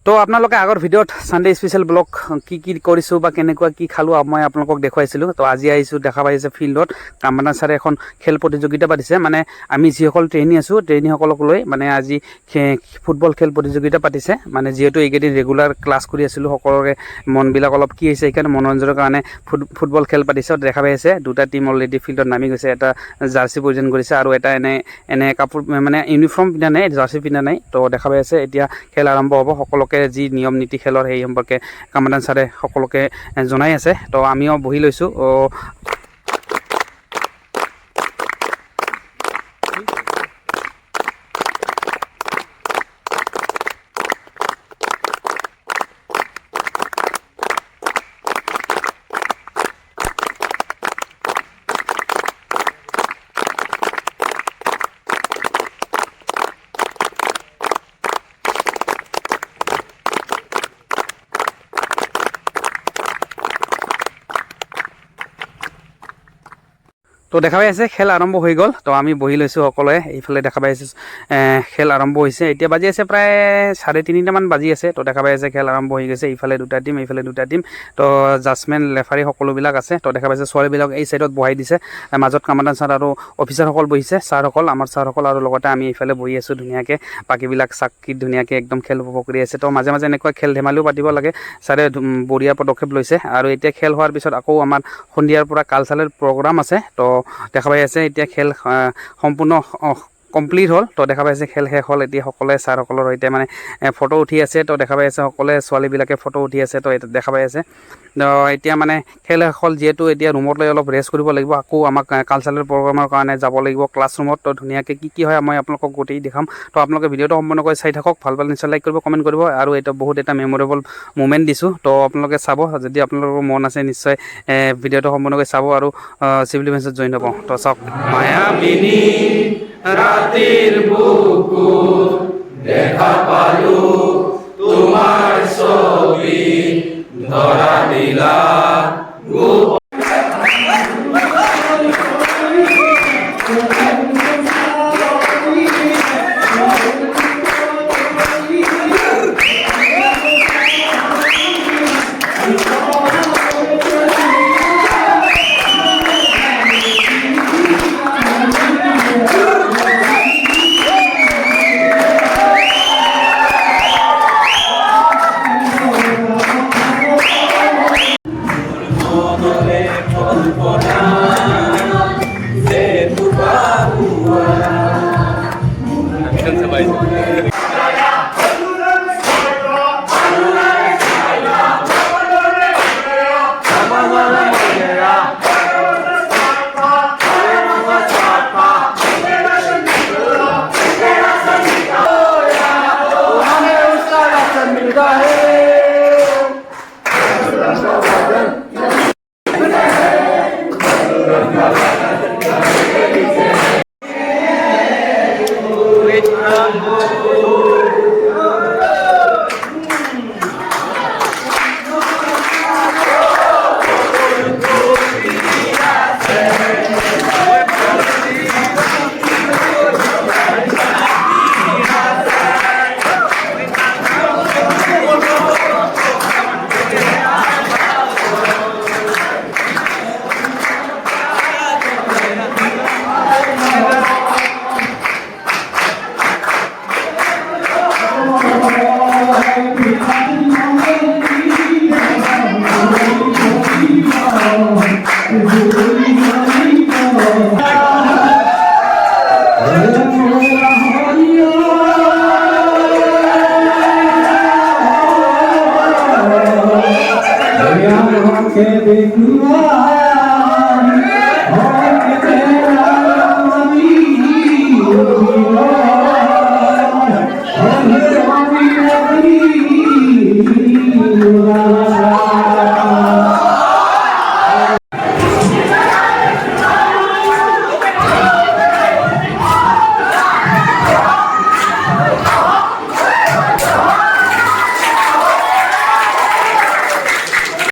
তো আপোনালোকে আগৰ ভিডিঅ'ত সানডে স্পেশাল ব্লগ কি কৰিছো বা কেনেকুৱা কি খালো মই আপোনালোকক দেখুৱাইছিলো। তো আজি আহিছো, দেখা পাইছে ফিল্ডত কামৰান ছাৰে এখন খেল প্ৰতিযোগিতা পাতিছে। মানে আমি যিসকল ট্ৰেইনি আছো ট্ৰেইনিসকলক লৈ মানে আজি ফুটবল খেল প্ৰতিযোগিতা পাতিছে। মানে যিহেতু এইকেইদিন ৰেগুলাৰ ক্লাছ কৰি আছিলো, সকলোৰে মনবিলাক অলপ কি হৈছে, সেইকাৰণে মনোৰঞ্জনৰ কাৰণে ফুটবল খেল পাতিছে। দেখা পাইছে দুটা টিম অলৰেডি ফিল্ডত নামি গৈছে। এটা জাৰ্চি পৰিধান কৰিছে আৰু এটা এনে কাপোৰ মানে ইউনিফৰ্ম পিন্ধা নাই, জাৰ্চি পিন্ধা নাই। তো দেখা পাইছে এতিয়া খেল আৰম্ভ হ'ব। সকলোকে যি নিয়ম নীতি খেলৰ সেই সম্পৰ্কে কামৰান ছাৰে সকলোকে জনাই আছে। তো আমিও বহি লৈছোঁ। তো দেখা পাই আছে খেল আৰম্ভ হৈ গ'ল। তো আমি বহি লৈছোঁ সকলোৱে। এইফালে দেখা পাই আছে খেল আৰম্ভ হৈছে। এতিয়া বাজি আছে প্ৰায় 3:30মান বাজি আছে। তো দেখা পাই আছে খেল আৰম্ভ হৈ গৈছে। ইফালে দুটা টিম, এইফালে দুটা টিম। তো জাজমেণ্ট ৰেফাৰী সকলোবিলাক আছে। তো দেখা পাইছে ছোৱালীবিলাক এই চাইডত বহাই দিছে। মাজত কামৰান ছাৰ আৰু অফিচাৰসকল বহিছে, ছাৰসকল, আমাৰ ছাৰসকল, আৰু লগতে আমি এইফালে বহি আছোঁ ধুনীয়াকৈ। বাকীবিলাক চাকি ধুনীয়াকৈ একদম খেল উপভোগ কৰি আছে। তো মাজে মাজে এনেকুৱা খেল ধেমালিও পাতিব লাগে। ছাৰে বঢ়িয়া পদক্ষেপ লৈছে। আৰু এতিয়া খেল হোৱাৰ পিছত আকৌ আমাৰ সন্ধিয়াৰ পৰা কালচাৰেল প্ৰগ্ৰাম আছে। তো দেখা পাই আছে এতিয়া খেল সম্পূৰ্ণ কমপ্লিট হ'ল। তো দেখা পাইছে খেল শেষ হ'ল। এতিয়া সকলোৱে ছাৰসকলৰ সৈতে মানে ফটো উঠি আছে। তো দেখা পাই আছে সকলোৱে ছোৱালীবিলাকে ফটো উঠি আছে। তো দেখা পাই আছে এতিয়া মানে খেল শেষ হ'ল যিহেতু এতিয়া ৰুমত লৈ অলপ ৰেষ্ট কৰিব লাগিব। আকৌ আমাক কালচাৰেল প্ৰগ্ৰামৰ কাৰণে যাব লাগিব ক্লাছৰুমত। তো ধুনীয়াকৈ কি হয় মই আপোনালোকক গোটেই দেখাম। তো আপোনালোকে ভিডিঅ'টো সম্পূৰ্ণকৈ চাই থাকক। ভাল পালে নিশ্চয় লাইক কৰিব, কমেণ্ট কৰিব। আৰু এটা বহুত এটা মেমৰেবল মুমেণ্ট দিছোঁ। তো আপোনালোকে চাব, যদি আপোনালোকৰ মন আছে নিশ্চয় ভিডিঅ'টো সম্পূৰ্ণকৈ চাব আৰু চিভিল ডিফেন্সত জইন হ'ব। তো চাওক। মায়াবিনী ৰাতিৰ বুকুত দেখা পালো তোমাৰ ছবি, ধৰা দিলা que